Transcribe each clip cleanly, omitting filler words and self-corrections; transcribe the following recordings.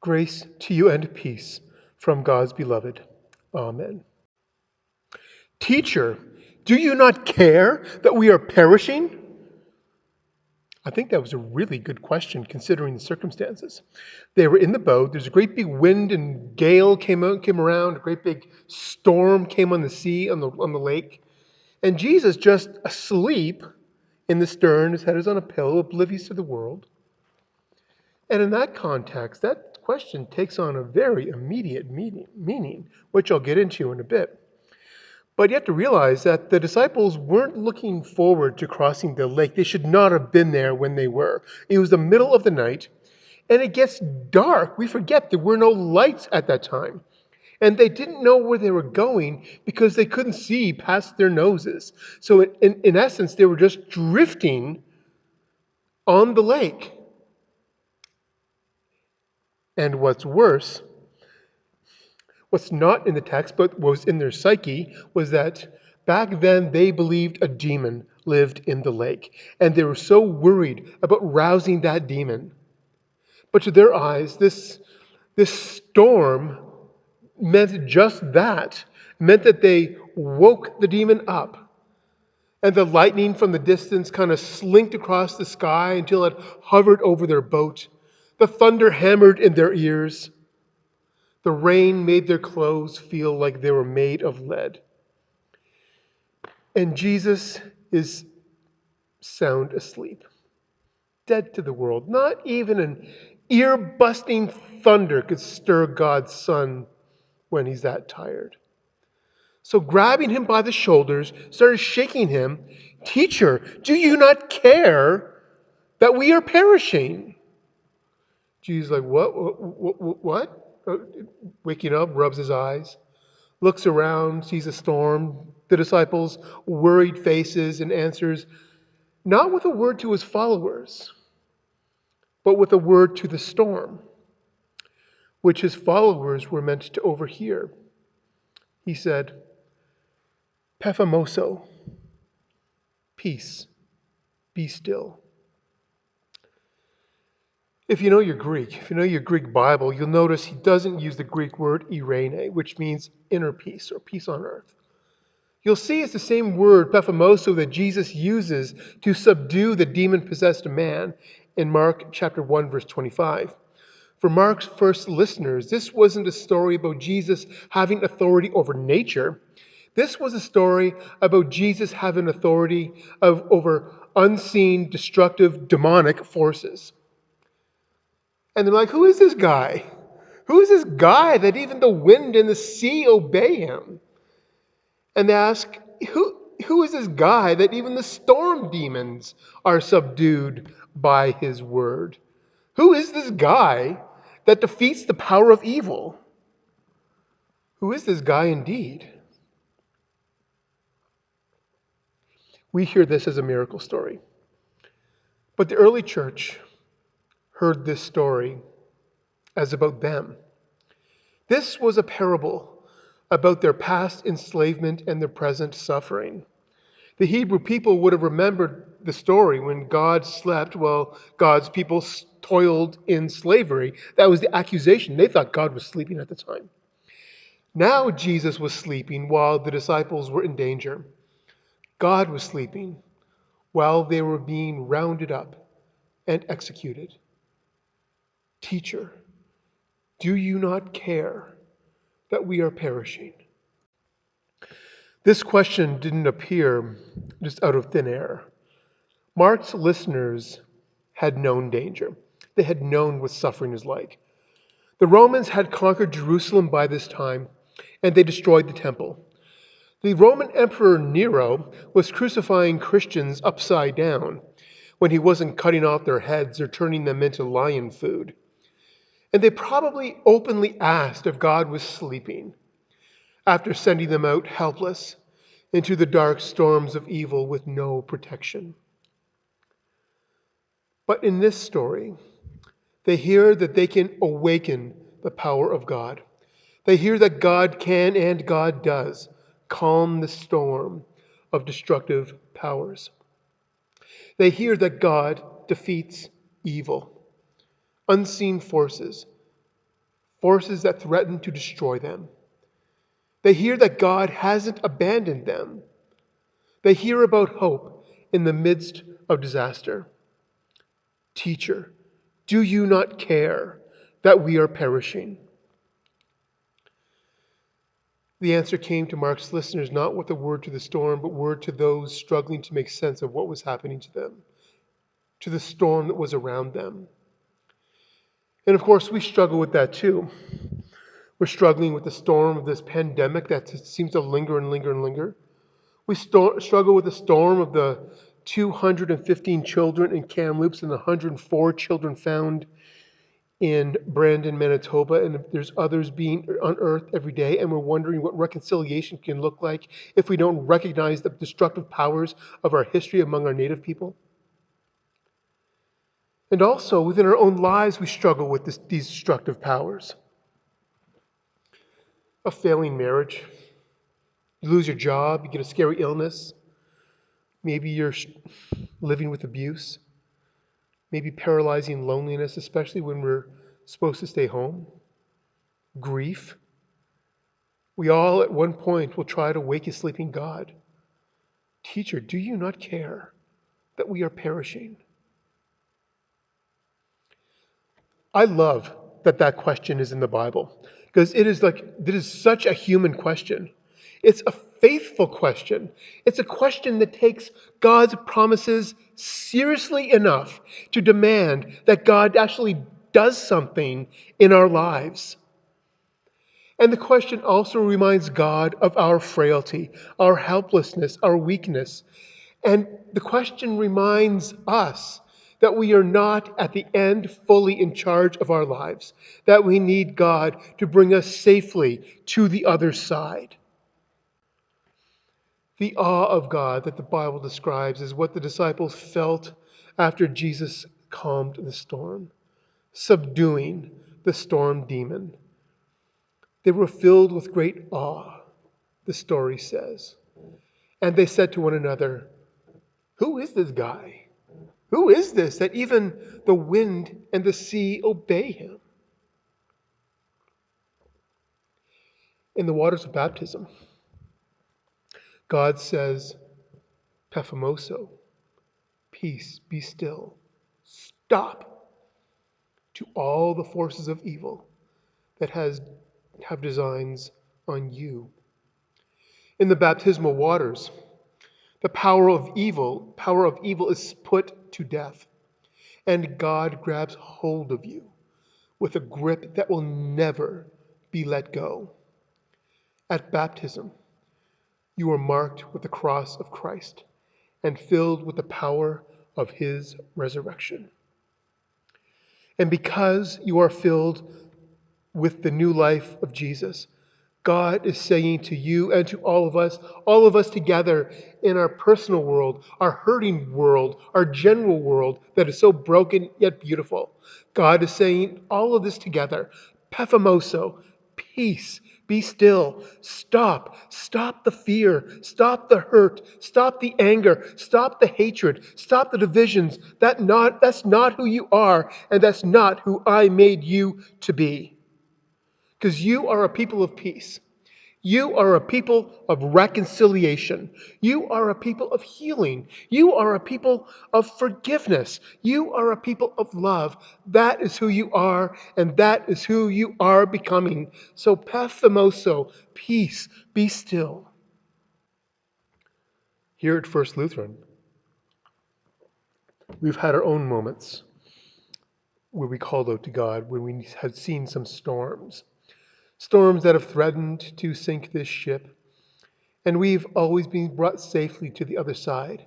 Grace to you and peace from God's beloved. Amen. Teacher, do you not care that we are perishing? I think that was a really good question considering the circumstances. They were in the boat. There's a great big wind and gale came around. A great big storm came on the sea, on the lake. And Jesus just asleep in the stern. His head is on a pillow, oblivious to the world. And in that context, that question takes on a very immediate meaning, which I'll get into in a bit. But you have to realize that the disciples weren't looking forward to crossing the lake. They should not have been there when they were. It was the middle of the night, and it gets dark. We forget there were no lights at that time. And they didn't know where they were going because they couldn't see past their noses. So in essence, they were just drifting on the lake. And what's worse, what's not in the text, but was in their psyche, was that back then they believed a demon lived in the lake. And they were so worried about rousing that demon. But to their eyes, this storm meant just that. Meant that they woke the demon up. And the lightning from the distance kind of slinked across the sky until it hovered over their boat. The thunder hammered in their ears. The rain made their clothes feel like they were made of lead. And Jesus is sound asleep, dead to the world. Not even an ear-busting thunder could stir God's Son when he's that tired. So grabbing him by the shoulders, started shaking him. Teacher, do you not care that we are perishing? Jesus like, what? Waking up, rubs his eyes, looks around, sees a storm, the disciples' worried faces, and answers, not with a word to his followers, but with a word to the storm, which his followers were meant to overhear. He said, Pephamoso, peace, be still. If you know your Greek, if you know your Greek Bible, you'll notice he doesn't use the Greek word eirene, which means inner peace or peace on earth. You'll see it's the same word, pephamoso, that Jesus uses to subdue the demon-possessed man in Mark chapter 1, verse 25. For Mark's first listeners, this wasn't a story about Jesus having authority over nature. This was a story about Jesus having authority over unseen, destructive, demonic forces. And they're like, who is this guy? Who is this guy that even the wind and the sea obey him? And they ask, who is this guy that even the storm demons are subdued by his word? Who is this guy that defeats the power of evil? Who is this guy indeed? We hear this as a miracle story. But the early church heard this story as about them. This was a parable about their past enslavement and their present suffering. The Hebrew people would have remembered the story when God slept while God's people toiled in slavery. That was the accusation. They thought God was sleeping at the time. Now Jesus was sleeping while the disciples were in danger. God was sleeping while they were being rounded up and executed. Teacher, do you not care that we are perishing? This question didn't appear just out of thin air. Mark's listeners had known danger. They had known what suffering is like. The Romans had conquered Jerusalem by this time, and they destroyed the temple. The Roman Emperor Nero was crucifying Christians upside down when he wasn't cutting off their heads or turning them into lion food. And they probably openly asked if God was sleeping after sending them out helpless into the dark storms of evil with no protection. But in this story, they hear that they can awaken the power of God. They hear that God can and God does calm the storm of destructive powers. They hear that God defeats evil, unseen forces forces that threaten to destroy them. They hear that God hasn't abandoned them. They hear about hope in the midst of disaster. Teacher, do you not care that we are perishing? The answer came to Mark's listeners not with a word to the storm, but word to those struggling to make sense of what was happening to them, to the storm that was around them. And of course, we struggle with that too. We're struggling with the storm of this pandemic that seems to linger and linger and linger. We struggle with the storm of the 215 children in Kamloops and the 104 children found in Brandon, Manitoba, and there's others being unearthed every day, and we're wondering what reconciliation can look like if we don't recognize the destructive powers of our history among our Native people. And also, within our own lives, we struggle with these destructive powers. A failing marriage, you lose your job, you get a scary illness, maybe you're living with abuse, maybe paralyzing loneliness, especially when we're supposed to stay home, grief. We all at one point will try to wake a sleeping God. Teacher, do you not care that we are perishing? I love that question is in the Bible because it is such a human question. It's a faithful question. It's a question that takes God's promises seriously enough to demand that God actually does something in our lives. And the question also reminds God of our frailty, our helplessness, our weakness. And the question reminds us that we are not at the end fully in charge of our lives, that we need God to bring us safely to the other side. The awe of God that the Bible describes is what the disciples felt after Jesus calmed the storm, subduing the storm demon. They were filled with great awe, the story says. And they said to one another, "Who is this guy? Who is this that even the wind and the sea obey him?" In the waters of baptism, God says, "Pephamoso, peace, be still. Stop to all the forces of evil that have designs on you." In the baptismal waters, the power of evil is put to death, and God grabs hold of you with a grip that will never be let go. At baptism, you are marked with the cross of Christ and filled with the power of his resurrection. And because you are filled with the new life of Jesus, God is saying to you and to all of us together in our personal world, our hurting world, our general world that is so broken yet beautiful. God is saying all of this together. Pephamoso, peace, be still. Stop the fear. Stop the hurt. Stop the anger. Stop the hatred. Stop the divisions. That's not who you are, and that's not who I made you to be. Because you are a people of peace. You are a people of reconciliation. You are a people of healing. You are a people of forgiveness. You are a people of love. That is who you are, and that is who you are becoming. So, Pephamoso, peace, be still. Here at First Lutheran, we've had our own moments where we called out to God when we had seen some storms. Storms that have threatened to sink this ship. And we've always been brought safely to the other side,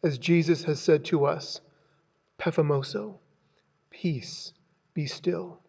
as Jesus has said to us, Pephamoso, peace, be still.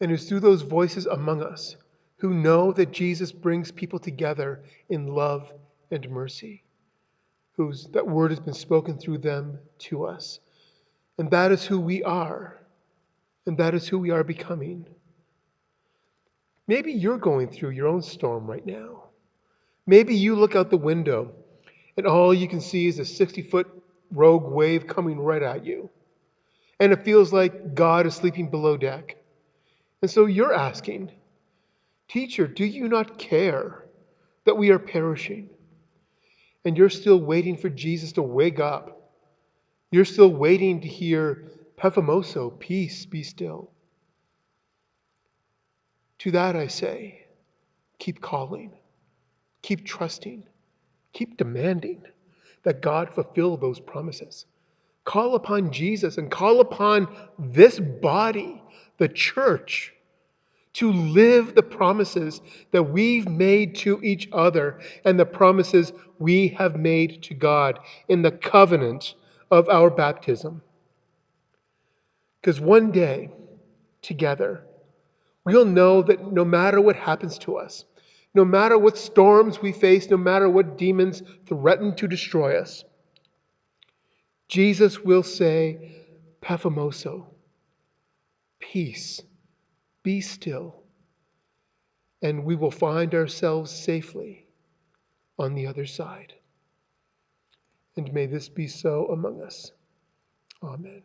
And it's through those voices among us who know that Jesus brings people together in love and mercy, that word has been spoken through them to us. And that is who we are, and that is who we are becoming. Maybe you're going through your own storm right now. Maybe you look out the window and all you can see is a 60-foot rogue wave coming right at you. And it feels like God is sleeping below deck. And so you're asking, Teacher, do you not care that we are perishing? And you're still waiting for Jesus to wake up. You're still waiting to hear, Pephamoso, peace, be still. To that I say, keep calling, keep trusting, keep demanding that God fulfill those promises. Call upon Jesus and call upon this body, the church, to live the promises that we've made to each other and the promises we have made to God in the covenant of our baptism. Because one day, together, we'll know that no matter what happens to us, no matter what storms we face, no matter what demons threaten to destroy us, Jesus will say, Pephamoso, peace, be still, and we will find ourselves safely on the other side. And may this be so among us. Amen.